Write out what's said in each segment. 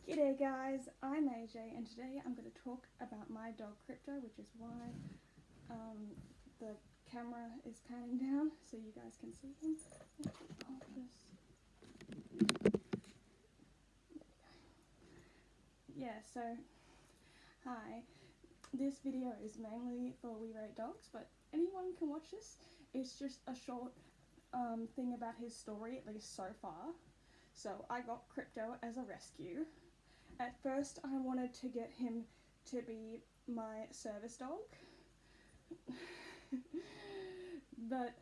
G'day guys, I'm AJ and today I'm going to talk about my dog Krypto, which is why the camera is panning down so you guys can see him. Yeah, so hi. This video is mainly for We Rate Dogs, but anyone can watch this. It's just a short thing about his story, at least so far. So I got Krypto as a rescue. At first I wanted to get him to be my service dog, but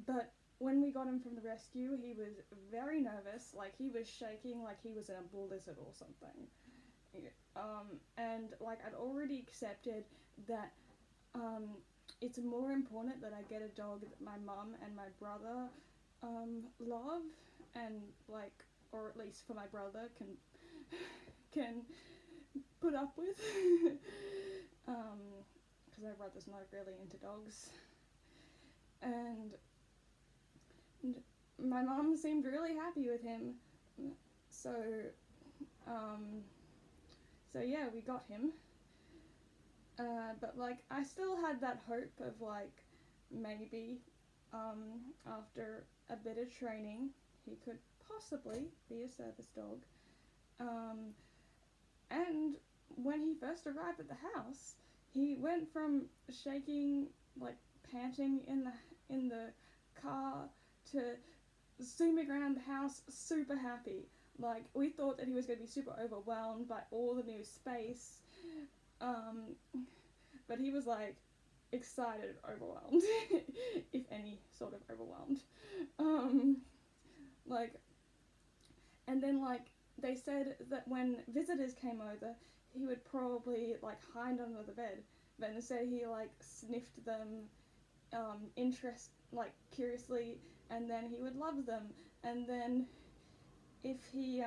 but when we got him from the rescue, he was very nervous, like he was shaking like he was in a blizzard or something. And like I'd already accepted that it's more important that I get a dog that my mum and my brother love, and like, or at least for my brother can put up with, because my brother's not really into dogs, and my mum seemed really happy with him, so yeah, we got him. But like I still had that hope of like maybe after a bit of training he could possibly be a service dog. And when he first arrived at the house, he went from shaking, like panting in the car, to zooming around the house super happy. Like we thought that he was going to be super overwhelmed by all the new space, but he was like excited, overwhelmed, if any sort of overwhelmed. Like, and then like they said that when visitors came over, he would probably like hide under the bed, but instead he like sniffed them, like curiously, and then he would love them, and then if he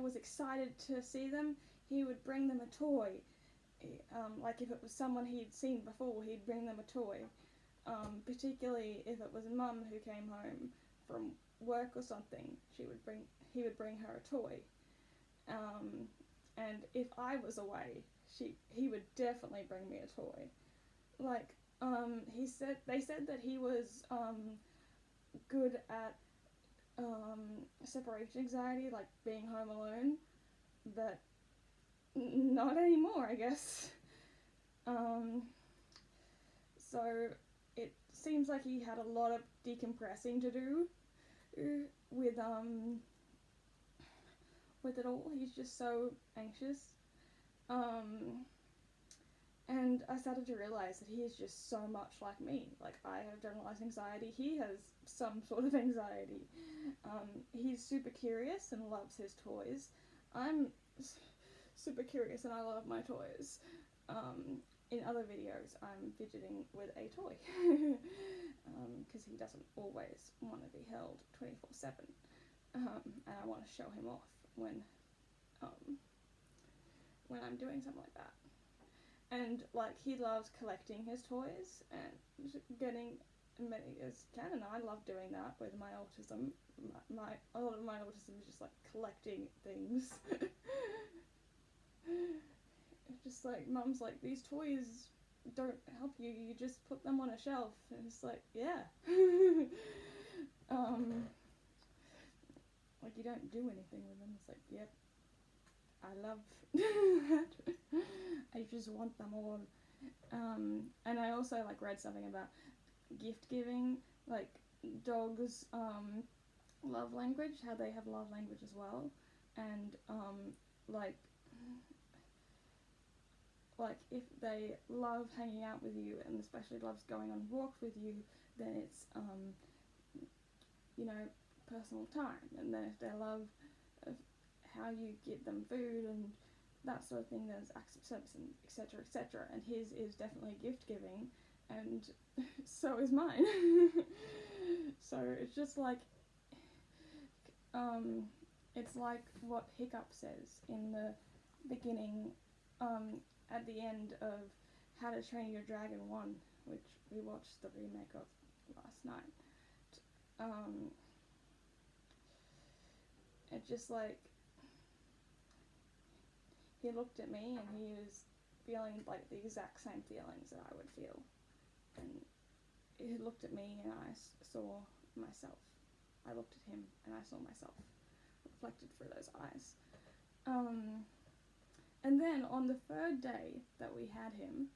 was excited to see them, he would bring them a toy. Like if it was someone he'd seen before, he'd bring them a toy. Particularly if it was mum who came home from work or something, he would bring her a toy. And if I was away, he would definitely bring me a toy. Like they said that he was good at separation anxiety, like being home alone, but not anymore, I guess. So it seems like he had a lot of decompressing to do with it all. He's just so anxious. And I started to realize that he is just so much like me. Like I have generalized anxiety, he has some sort of anxiety. He's super curious and loves his toys. I'm super curious and I love my toys. In other videos, I'm fidgeting with a toy because he doesn't always want to be held 24/7, and I want to show him off when I'm doing something like that. And like he loves collecting his toys and getting many as he can, and I love doing that with my autism. A lot of my autism is just like collecting things. Just like mum's like, these toys don't help you, you just put them on a shelf, and it's like, yeah. Like you don't do anything with them. It's like, yep, I love that. I just want them all. And I also like read something about gift giving, like dogs love language, how they have love language as well, and like if they love hanging out with you and especially loves going on walks with you, then it's personal time. And then if they love how you give them food and that sort of thing, there's acts of service and etc. And his is definitely gift giving, and so is mine. So it's just like it's like what Hiccup says in the beginning, at the end of How to Train Your Dragon 1, which we watched the remake of last night. it just like, he looked at me and he was feeling like the exact same feelings that I would feel. And he looked at me and I saw myself. I looked at him and I saw myself reflected through those eyes. And then on the third day that we had him,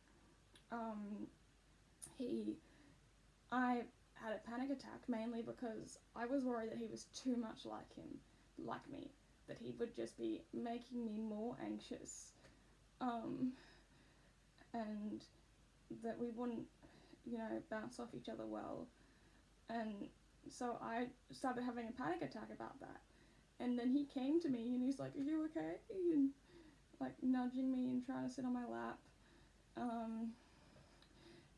I had a panic attack, mainly because I was worried that he was too much like me, that he would just be making me more anxious, and that we wouldn't, bounce off each other well. And so I started having a panic attack about that. And then he came to me and he's like, "Are you okay?" And like nudging me and trying to sit on my lap.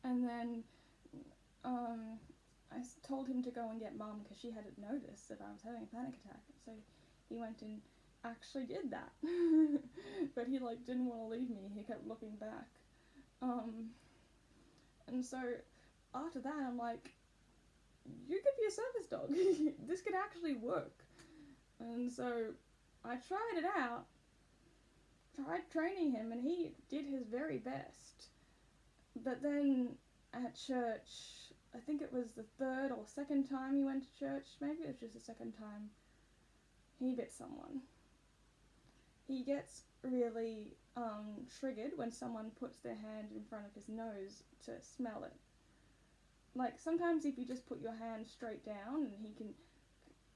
And then I told him to go and get Mum because she hadn't noticed that I was having a panic attack. So he went and actually did that. But he like didn't want to leave me. He kept looking back. And so after that, I'm like, you could be a service dog. This could actually work. And so I tried it out, tried training him, and he did his very best. But then at church, I think it was the third or second time he went to church, maybe it was just the second time, he bit someone. He gets really triggered when someone puts their hand in front of his nose to smell it. Like, sometimes if you just put your hand straight down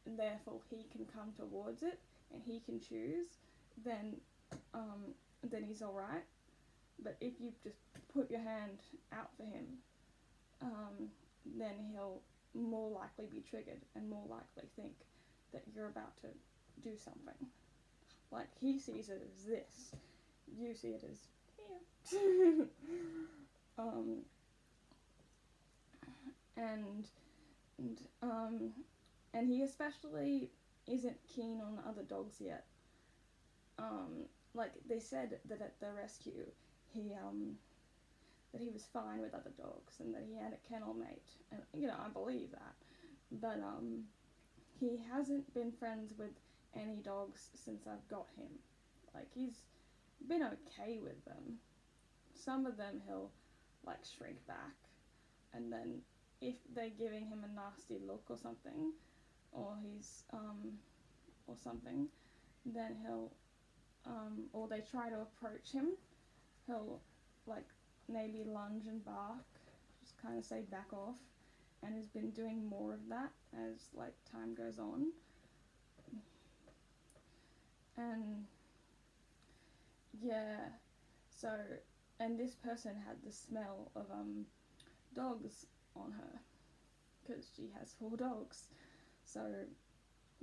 and therefore he can come towards it and he can choose, then he's alright. But if you just put your hand out for him, then he'll more likely be triggered and more likely think that you're about to do something. Like, he sees it as this, you see it as here. And he especially isn't keen on other dogs yet. Like, they said that at the rescue, that he was fine with other dogs and that he had a kennel mate, and I believe that, but he hasn't been friends with any dogs since I've got him. Like, he's been okay with them. Some of them he'll like shrink back, and then if they're giving him a nasty look or something, or he's or something, then he'll or they try to approach him, he'll like maybe lunge and bark, just kind of say back off, and has been doing more of that as like time goes on. And yeah, so, and this person had the smell of dogs on her because she has 4 dogs, so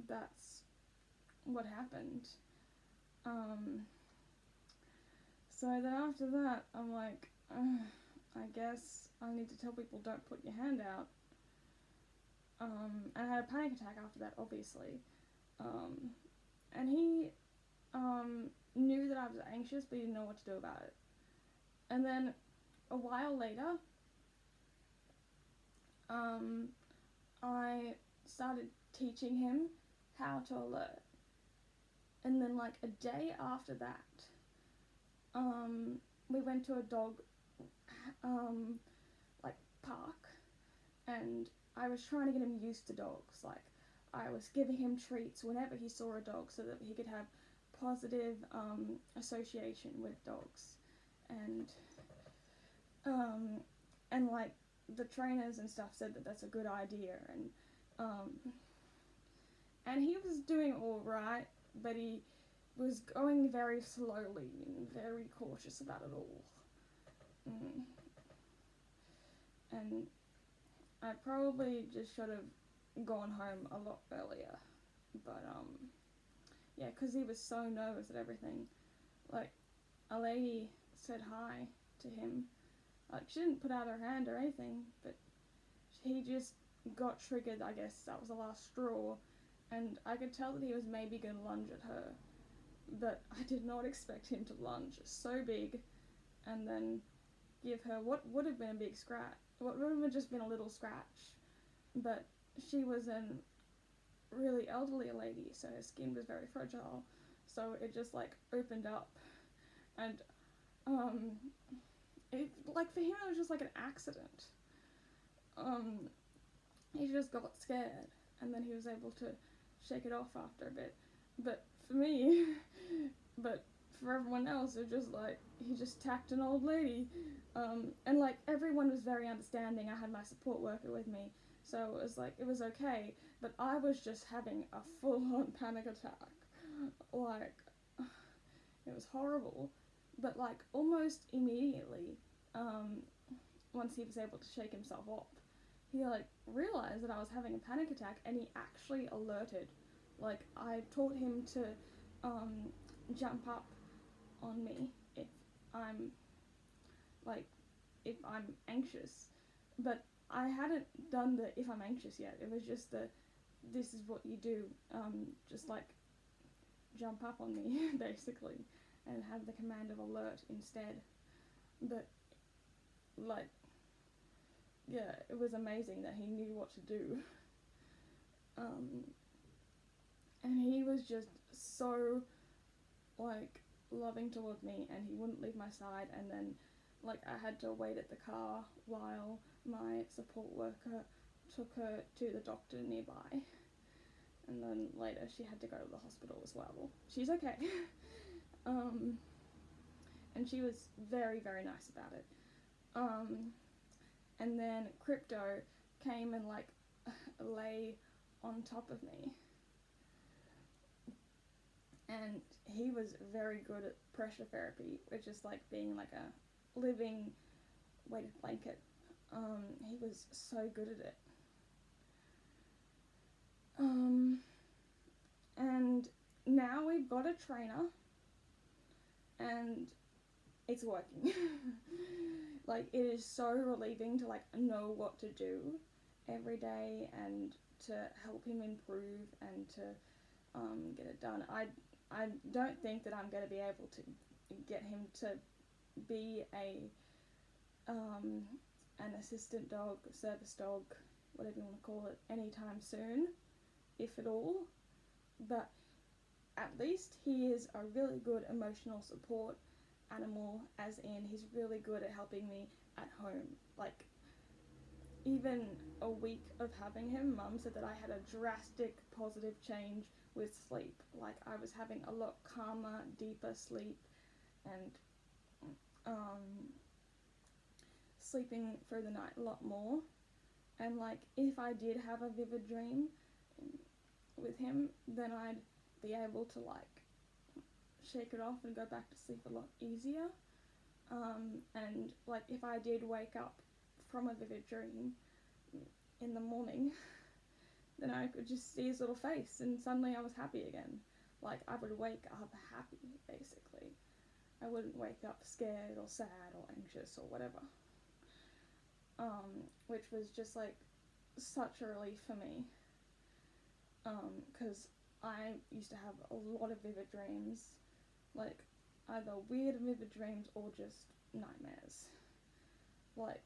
that's what happened. So then after that, I'm like, I guess I need to tell people don't put your hand out. And I had a panic attack after that, obviously. And he knew that I was anxious, but he didn't know what to do about it. And then a while later, I started teaching him how to alert. And then like a day after that, we went to a dog like park, and I was trying to get him used to dogs. Like, I was giving him treats whenever he saw a dog so that he could have positive association with dogs. And like the trainers and stuff said that that's a good idea, and he was doing all right, but he was going very slowly and very cautious about it all. And I probably just should have gone home a lot earlier, but yeah, because he was so nervous at everything. Like, a lady said hi to him. Like, she didn't put out her hand or anything, but he just got triggered. I guess that was the last straw, and I could tell that he was maybe going to lunge at her, but I did not expect him to lunge so big and then give her what would have been a big scratch. What would have just been a little scratch, but she was in really elderly lady, so her skin was very fragile, so it just like opened up, and it, like, for him it was just like an accident. He just got scared, and then he was able to shake it off after a bit. But for me, but for everyone else, it just like, he just tacked an old lady. And like, everyone was very understanding. I had my support worker with me, so it was like, it was okay. But I was just having a full-on panic attack. Like, it was horrible. But like, almost immediately, once he was able to shake himself off, he like realized that I was having a panic attack, and he actually alerted. Like, I taught him to jump up on me if I'm like, if I'm anxious, but I hadn't done the if I'm anxious yet. It was just the, this is what you do, just like jump up on me basically, and have the command of alert instead. But like, yeah, it was amazing that he knew what to do. And he was just so like loving towards me, and he wouldn't leave my side. And then like, I had to wait at the car while my support worker took her to the doctor nearby, and then later she had to go to the hospital as well. She's okay. And she was very, very nice about it. And then Krypto came and like lay on top of me, and he was very good at pressure therapy, which is like being like a living weighted blanket. He was so good at it. And now we've got a trainer, and it's working. Like, it is so relieving to like know what to do every day, and to help him improve, and to get it done. I don't think that I'm going to be able to get him to be an assistant dog, service dog, whatever you want to call it, anytime soon, if at all. But at least he is a really good emotional support animal, as in he's really good at helping me at home. Like, even a week of having him, Mum said that I had a drastic positive change with sleep. Like, I was having a lot calmer, deeper sleep, and sleeping through the night a lot more. And like, if I did have a vivid dream with him, then I'd be able to like shake it off and go back to sleep a lot easier. And like, if I did wake up from a vivid dream in the morning, then I could just see his little face, and suddenly I was happy again. Like, I would wake up happy, basically. I wouldn't wake up scared or sad or anxious or whatever. Which was just like such a relief for me. Because I used to have a lot of vivid dreams, like either weird vivid dreams or just nightmares. Like,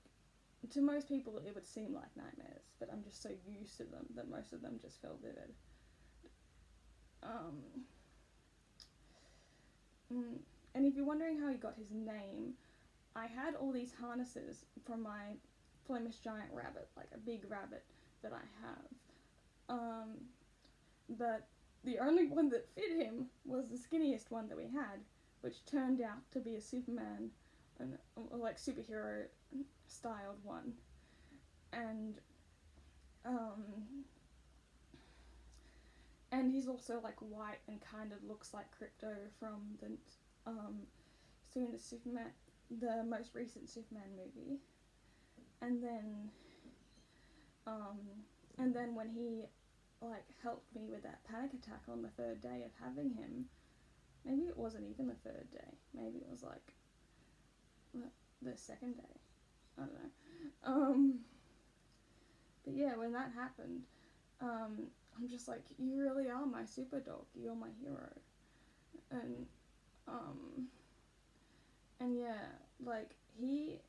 to most people it would seem like nightmares, but I'm just so used to them that most of them just feel vivid. And if you're wondering how he got his name, I had all these harnesses from my Flemish giant rabbit, like a big rabbit that I have. But the only one that fit him was the skinniest one that we had, which turned out to be a Superman, and like superhero styled one. And he's also like white and kind of looks like Krypto from the soonest Superman, the most recent Superman movie. And then when he like helped me with that panic attack on the third day of having him, maybe it wasn't even the third day, maybe it was like the second day, I don't know. But yeah, when that happened, I'm just like, you really are my super dog, you're my hero. And yeah, like, he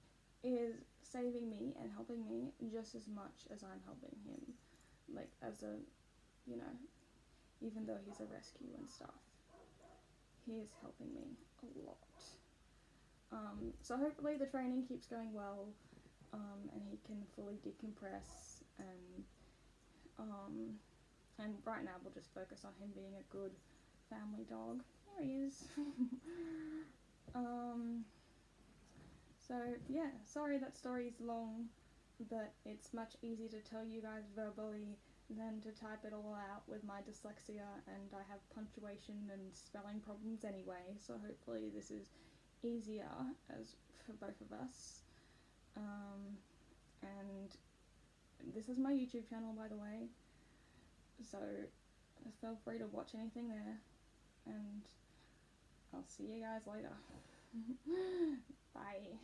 is saving me and helping me just as much as I'm helping him, like, as a you know, even though he's a rescue and stuff, he is helping me a lot. So hopefully the training keeps going well, and he can fully decompress, and right now we'll just focus on him being a good family dog. There he is. So yeah, sorry that story's long, but it's much easier to tell you guys verbally than to type it all out with my dyslexia, and I have punctuation and spelling problems anyway, so hopefully this is easier as for both of us. And this is my YouTube channel, by the way, so feel free to watch anything there, and I'll see you guys later. Bye.